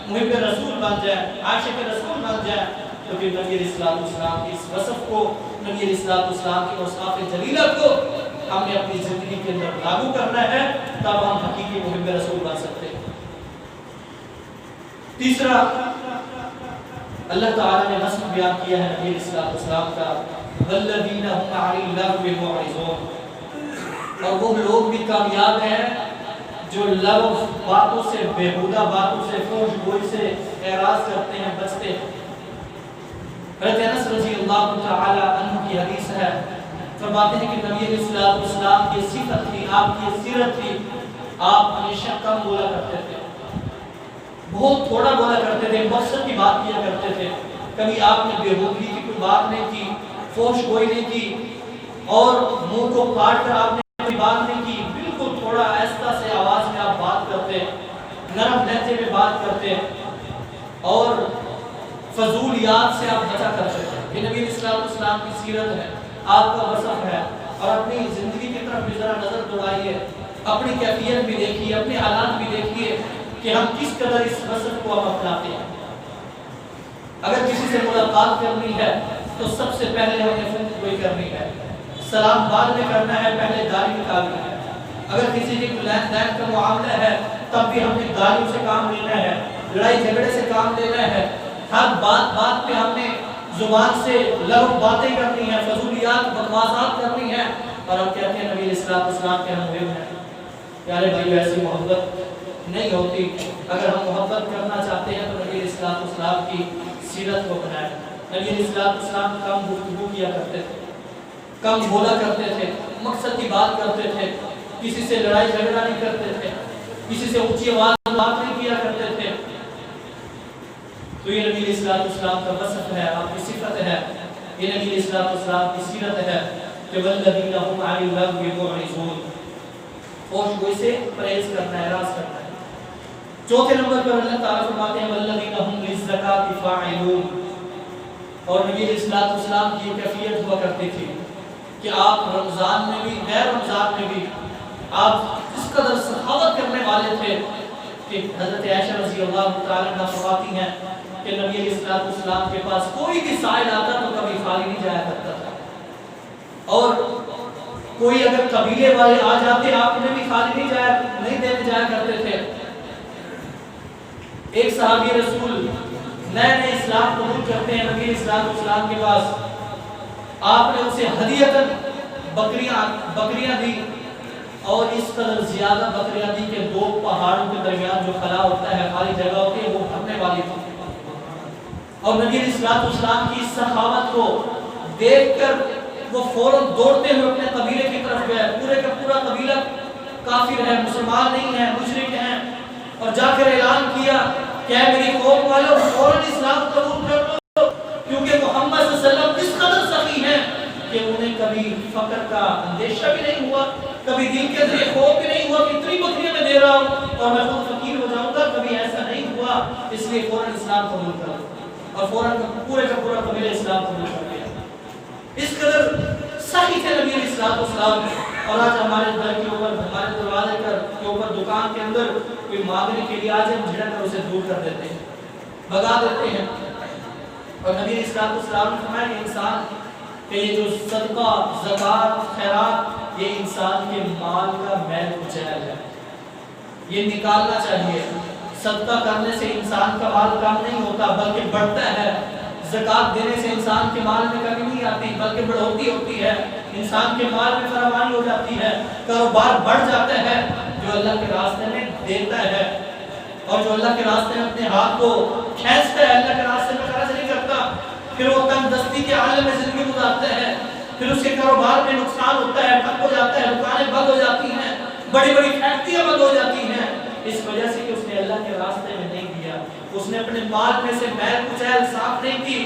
محب رسول بن جائیں، عاشق رسول بن جائیں، تو پھر نبی علیہ السلام کی اس وصف کو، نبی علیہ السلام کی اوصاف جلیلہ کو ہم نے اپنی زندگی کے اندر لاگو کرنا ہے، تب ہم حقیقی محب رسول بن سکتے ہیں. تیسرا، اللہ تعالیٰ نے وصف بیان کیا ہے نبی علیہ السلام کا، والذین هم عن اللغو معرضون، اور وہ لوگ بھی کامیاب ہیں جو لغو باتوں سے، بیہودہ باتوں سے، فحش گوئی سے اعراض کرتے ہیں، بچتے ہیں. حضرت انس رضی اللہ تعالی عنہ کی حدیث ہے، فرماتے ہیں کہ نبی علیہ السلام کی صفت تھی، آپ کی سیرت تھی، آپ ہمیشہ کم بولا کرتے تھے، بہت تھوڑا بولا کرتے تھے، مقصد کی بات کیا کرتے تھے. کبھی آپ نے بیہودگی کی کوئی بات نہیں کی، فحش گوئی نہیں کی، اور منہ کو کاٹ کر آپ نے کوئی بات نہیں کی. بالکل تھوڑا آہستہ سے آواز میں آپ بات کرتے، نرم لہجے میں بات کرتے، اور فضولیات سے آپ بچا کرتے ہیں. یہ نبی علیہ السلام کی سیرت ہے، آپ کا وصف ہے. اور اپنی زندگی کی طرف بھی ذرا نظر دوڑائیے، اپنی کیفیت بھی دیکھیے، اپنے حالات بھی دیکھیے کہ ہم کس قدر اس وصف کو ہم اپناتے ہیں. اگر کسی سے ملاقات کرنی ہے تو سب سے پہلے ہمیں فون کوئی کرنی ہے، سلام بعد میں کرنا ہے، پہلے داڑھی نکالنی ہے. اگر کسی کی لین دین کا معاملہ ہے تب بھی ہم نے گالیوں سے کام لینا ہے، لڑائی جھگڑے سے کام لینا ہے. ہر بات پہ ہم نے زبان سے لغو باتیں کرنی ہیں، فضولیات، بکواسات کرنی ہیں، اور ہم کہتے ہیں نبی علیہ السلام کے ہم محب ہیں. پیارے بھائی، ایسی محبت نہیں ہوتی. اگر ہم محبت کرنا چاہتے ہیں تو نبی علیہ السلام کی سیرت کو اپنائیں. نبی علیہ السلام کم گفتگو کیا کرتے تھے، کم بولا کرتے تھے، مقصد کی بات کرتے تھے، کسی سے لڑائی جھگڑا نہیں کرتے تھے، کسی سے اونچی آواز میں بات نہیں کیا کرتے تھے۔ تو یہ نبی علیہ السلام کا وصف ہے، آپ کی صفت ہے، یہ نبی علیہ السلام کی سیرت ہے کہ والذین هم عن اللغو معرضون، فحش گوئی سے پرہیز کرنا ہے، اعراض کرنا ہے۔ چوتھے نمبر پر اللہ تعالیٰ فرماتے ہیں والذین هم للزکاۃ فاعلون، اور نبی علیہ السلام کی کیفیت ہوا کرتی تھی کہ آپ رمضان میں بھی غیر رمضان میں بھی آپ اس قدر سخاوت کرنے والے تھے کہ حضرت عائشہ رضی اللہ تعالیٰ عنہ فرماتی ہیں کہ نبی علیہ السلام کے پاس کوئی بھی سائل آتا تو کبھی خالی نہیں جایا کرتا تھا، اور کوئی اگر قبیلے والے آ جاتے آپ انہیں بھی خالی نہیں دینے جایا کرتے تھے۔ ایک صحابی رسول نئے اسلام قبول کرتے ہیں نبی علیہ السلام کے پاس، آپ نے اسے ہدیۃً بکریاں دی، اور اس قدر زیادہ بکریاں دی کہ 2 پہاڑوں کے درمیان جو خلا ہوتا ہے، خالی جگہ ہوتی ہے، وہ بھرنے والی تھی۔ اور نبی علیہ السلام کی اس سخاوت کو دیکھ کر وہ فوراً دوڑتے ہوئے اپنے قبیلے کی طرف گئے، پورے کا پورا قبیلہ کافر ہے، مسلمان نہیں ہے، مشرک ہیں، اور جا کر اعلان کیا کہ اے میری قوم والوں فوراً اسلام قبول کر لو، کیونکہ محمد صلی اللہ علیہ وسلم اس قدر سخی ہیں کہ انہیں کبھی فقر کا اندیشہ بھی نہیں ہوا، کبھی دل کے اندر خوف بھی نہیں ہوا کہ اتنی بکریاں میں دے رہا ہوں اور میں خود فقیر ہو جاؤں گا، کبھی ایسا نہیں ہوا، اس لیے فوراً اسلام قبول کر لو، اور فوراً پورے کا پورا قبیلہ اسلام قبول کر لیا۔ اس قدر صحیح تھے نبی علیہ السلام، اور آج ہمارے گھر کے اوپر، ہمارے دروازے کے اوپر، دکان کے اندر کوئی مانگنے کے لیے آج ہم جھڑک کر اسے دور کر دیتے ہیں، بھگا دیتے ہیں۔ اور نبی علیہ السلام نے فرمایا کہ انسان کہ یہ جو صدقہ، زکوٰۃ، خیرات، یہ انسان کے مال کا میل کچیل ہے، یہ نکالنا چاہیے۔ صدقہ کرنے سے انسان کا مال کم نہیں ہوتا بلکہ بڑھتا ہے، زکوٰۃ دینے سے انسان کے مال میں کمی نہیں آتی بلکہ بڑھوتی ہوتی ہے، انسان کے مال میں فراوانی ہو جاتی ہے، کاروبار بڑھ جاتا ہے۔ جو اللہ کے راستے میں دیتا ہے اور جو اللہ کے راستے میں اپنے ہاتھ کو کھینچتا ہے، اللہ کے راستے میں خرچ نہیں کرتا، پھر وہ تنگ دستی کے عالم میں زندگی گزارتا ہے، پھر اس کے کاروبار میں نقصان ہوتا ہے، ٹھپ ہو جاتا ہے، دکانیں بند ہو جاتی ہیں، بڑی بڑی فیکٹریاں بند ہو جاتی ہیں، اس وجہ سے کہ اس نے اللہ کے راستے میں نہیں دیا، اس نے اپنے مال میں سے میل کچیل صاف نہیں کی۔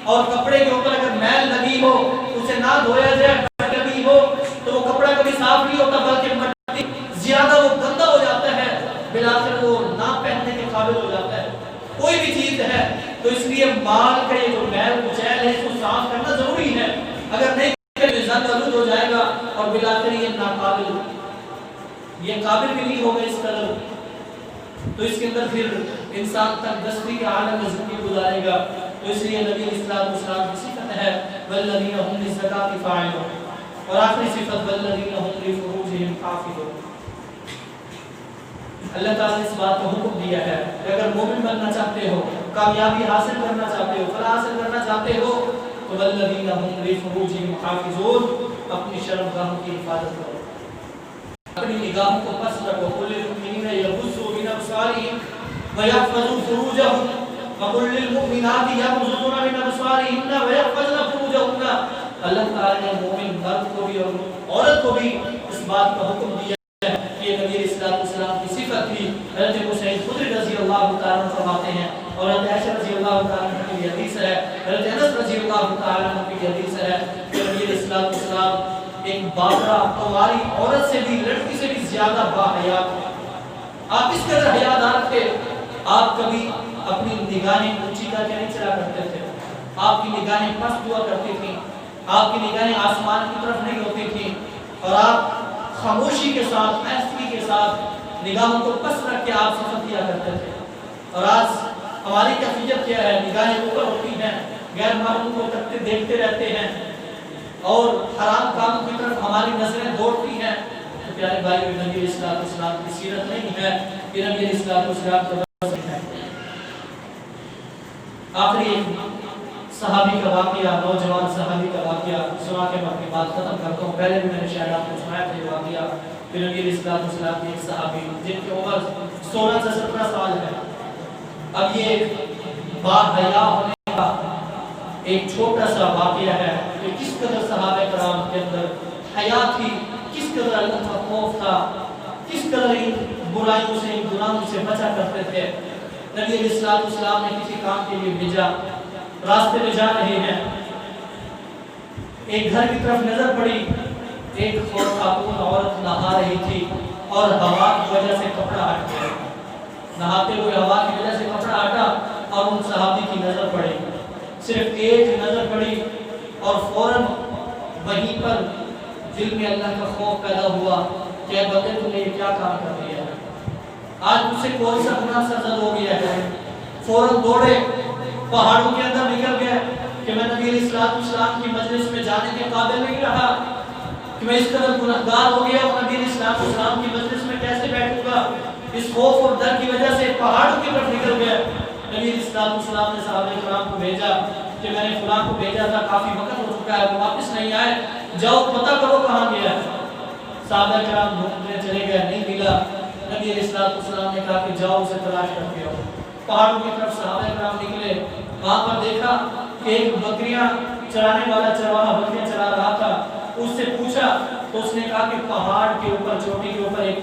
اور کپڑے کے اوپر اگر میل لگی ہو اسے نہ دھویا جائے، لگی ہو تو وہ کپڑا کبھی صاف نہیں ہوتا بلکہ مٹی زیادہ وہ گندا ہو جاتا ہے، بالآخر وہ نہ پہننے کے قابل ہو جاتا ہے۔ کوئی بھی چیز ہے تو اس لیے مال کا یہ جو میل کچیل ہے اس کو صاف کرنا ضروری ہے، اگر نہیں کرے زنگ آلود ہو جائے گا اور بالآخر یہ ناقابل، یہ قابل بھی نہیں ہوگا اس قدر، تو اس کے اندر پھر انسان تک دستی کے عالم میں زندگی گزارے گا۔ تو اس لیے نبی علیہ السلام کی صفت ہے والذین هم للزکاۃ فاعلون، اور آخری صفت والذین هم لفروجهم حافظون۔ اللہ تعالیٰ نے اس بات کو حکم دیا ہے کہ اگر مومن بننا چاہتے ہو، کامیابی حاصل کرنا چاہتے ہو، فلاح حاصل کرنا چاہتے ہو تو والذین هم لفروجهم حافظون، اپنی شرمگاہوں کی حفاظت کرو، اپنی نگاہوں کو پس رکھو، قل للمؤمنین یغضوا من ابصارهم ویحفظوا فروجهم وقل للمؤمنات یغضضن من ابصارهن ویحفظن فروجهن۔ اللہ تعالیٰ نے مومن مرد کو بھی اور عورت کو بھی اس بات کا حکم دیا ہے کہ یہ نبی علیہ السلام کی صفت تھی۔ حضرت ابو سعید خدری رضی اللہ تعالیٰ عنہ فرماتے ہیں، اور حضرت عائشہ رضی اللہ تعالیٰ عنہ کی حدیث ہے، حضرت انس رضی اللہ تعالیٰ عنہ کی حدیث ہے کہ نبی علیہ السلام ایک باقرہ قواری عورت سے بھی، لڑکی سے بھی زیادہ باحیا تھے۔ آپ اس قدر حیادار تھے، آپ کبھی اپنی نگاہیں اونچی کر کے نہیں چلا کرتے تھے، آپ کی نگاہیں پست ہوا کرتی تھیں، آپ کی نگاہیں آسمان کی طرف نہیں ہوتی تھیں، اور آپ خاموشی کے ساتھ، ایسٹی کے ساتھ نگاہوں کو پست رکھ کے آپ سفر کیا کرتے تھے۔ اور آج ہماری کیفیت کیا ہے؟ نگاہیں اوپر ہوتی ہیں، غیر معلوم کو دیکھتے رہتے ہیں اور حرام کاموں کی طرف ہماری نظریں دوڑتی ہیں۔ تو پیارے بھائی، نبی علیہ السلام کی سیرت نہیں ہے، یہ نبی علیہ السلام کا وصف ہے۔ آخری ایک صحابی کا واقعہ، نوجوان صحابی کا واقعہ سنا کے میں اپنی بات ختم کرتا ہوں۔ پہلے بھی میں نے شاید آپ کو سنایا تھا یہ واقعہ کہ نبی علیہ السلام کی ایک صحابی جن کی عمر 16 سے 17 سال ہے، اب یہ باحیا ہونے کا ایک چھوٹا سا واقعہ ہے کہ کس قدر صحابہ کرام کے اندر حیا تھی، کس قدر اللہ کا خوف تھا، کس قدر ان برائیوں سے، ان گناہوں سے بچا کرتے تھے۔ نبی علیہ السلام نے کسی کام کے لیے بھیجا، راستے میں جا رہے ہیں، ایک گھر کی طرف نظر پڑی، ایک خاتون عورت نہا رہی تھی اور ہوا کی وجہ سے کپڑا ہٹ گیا، نہاتے ہوئے ہوا کی وجہ سے کپڑا ہٹا اور ان صحابی کی نظر پڑی، صرف ایک نظر پڑی اور فوراً وہیں پر دل میں اللہ کا خوف پیدا ہوا کہ اے بندے تم نے یہ کیا کام کر دیا ہے، آج مجھ سے کون سا گناہ سرزد ہو گیا ہے۔ فوراً دوڑے، پہاڑوں کے اندر نکل گئے کہ میں نبی علیہ السلام کی مجلس میں جانے کے قابل نہیں رہا، کہ میں اس قدر گناہگار ہو گیا اور نبی علیہ السلام کی مجلس میں کیسے بیٹھوں گا۔ اس خوف اور ڈر کی وجہ سے پہاڑوں کی طرف نکل گئے۔ نبی علیہ السلام نے صحابہ کرام کو بھیجا کہ میں نے فلاں کو بھیجا تھا، کافی وقت ہو چکا ہے، وہ واپس نہیں آئے، جاؤ پتہ کرو کہاں گیا ہے۔ صحابہ کرام ڈھونڈنے چلے گئے، نہیں ملا۔ نبی علیہ السلام نے کہا کہ جاؤ اسے تلاش کر کے آؤ۔ پہاڑوں کی طرف صحابہ کرام نکلے، وہاں پر دیکھا کہ ایک بکریاں چرانے والا چرواہا بکریاں چرا رہا تھا، اس سے پوچھا تو اس نے کہا کہ پہاڑ کے اوپر، چوٹی کے اوپر ایک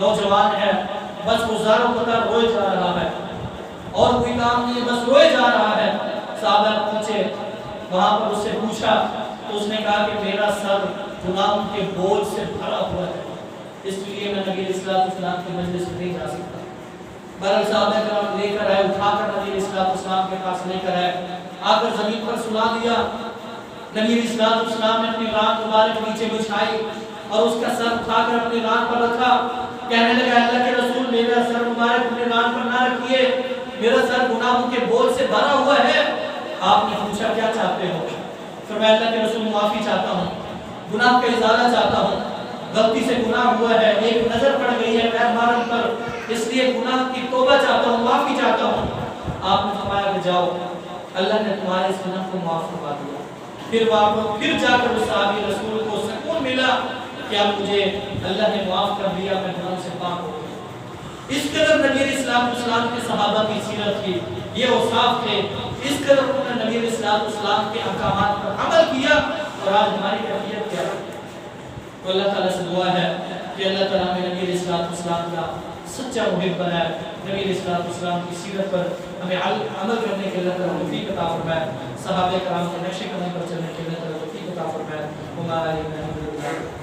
نوجوان ہے، بس وہ زاروں قطار روئے جا رہا ہے اور کوئی کام نہیں، بس روئے جا رہا ہے۔ صحابہ پہنچے، وہاں پر اس سے پوچھا تو اس نے کہا کہ میرا سر گناہوں کے بوجھ سے بھرا ہوا ہے، اس لیے میں نبی علیہ السلام کی مجلس میں نہیں جا سکتا۔ بہرحال صحابہ کرام لے کر آئے، اٹھا کر نبی علیہ السلام کے پاس لے کر آئے، آ کر زمین پر سلا دیا۔ نبی علیہ السلام نے اپنی ران مبارک نیچے بچھائی اور اس کا سر اٹھا کر اپنی ران پر رکھا، کہنے لگا اللہ کے رسول میرا سر مبارک اپنی ران پر نہ رکھیے، میرا سر گناہوں کے بوجھ سے بھرا ہوا ہے۔ آپ نے پوچھا کیا چاہتے ہو؟ فرمایا اللہ کے رسول معافی چاہتا ہوں، گناہ کا ازالہ چاہتا ہوں، غلطی سے گناہ ہوا ہے، ایک نظر پڑ گئی ہے مہربان پر، اس لیے گناہ کی توبہ چاہتا ہوں، معافی چاہتا ہوں۔ آپ نے فرمایا کہ جاؤ، اللہ نے تمہارے اس گناہ کو معاف کروا دیا۔ پھر جا کر اس صحابی رسول کو سکون ملا کہ اب مجھے اللہ نے معاف کر دیا، میں گناہوں سے پاک ہو گیا۔ اس قدر نبی علیہ السلام کے صحابہ کی سیرت تھی، یہ اوصاف تھے، اس قدر انہوں نے نبی علیہ السلام کے احکامات پر عمل کیا، اور آج ہماری کیفیت کیا ہے؟ تو اللہ تعالیٰ سے دعا ہے کہ اللہ تعالیٰ میں نبی علیہ السلام کا سچا محب بنائے، نبی علیہ السلام کی سیرت پر ہمیں عمل کرنے کے اللہ تعالیٰ توفیق عطا فرمائے، صحابہ کرام کے نقش قدم پر چلنے کے اللہ تعالیٰ توفیق عطا فرمائے۔ ہمارا الحمد لله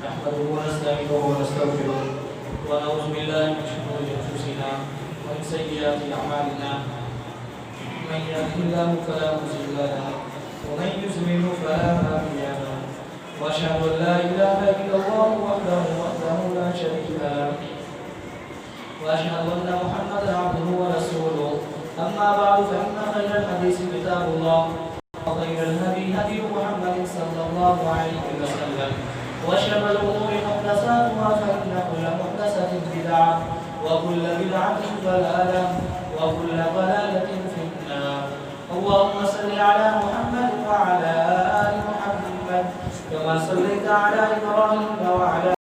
نحمده ونستعينه ونستغفره ونعوذ بالله من شرور انفسنا ومن سيئات اعمالنا، من يهده الله فلا مضل له ومن يضلل فلا هادي له، واشهد ان لا اله الا الله وحده لا شريك له، واشهد ان محمدا عبده ورسوله، اما بعد فان خير الحديث كتاب الله وخير الهدي هدي محمد صلى الله عليه وسلم، وشر الأمور محدثاتها فإن كل محدثة بدعة وكل بدعة ضلالة وكل ضلالة في النار۔ اللهم صل على محمد وعلى آل محمد كما صليت على إبراهيم وعلى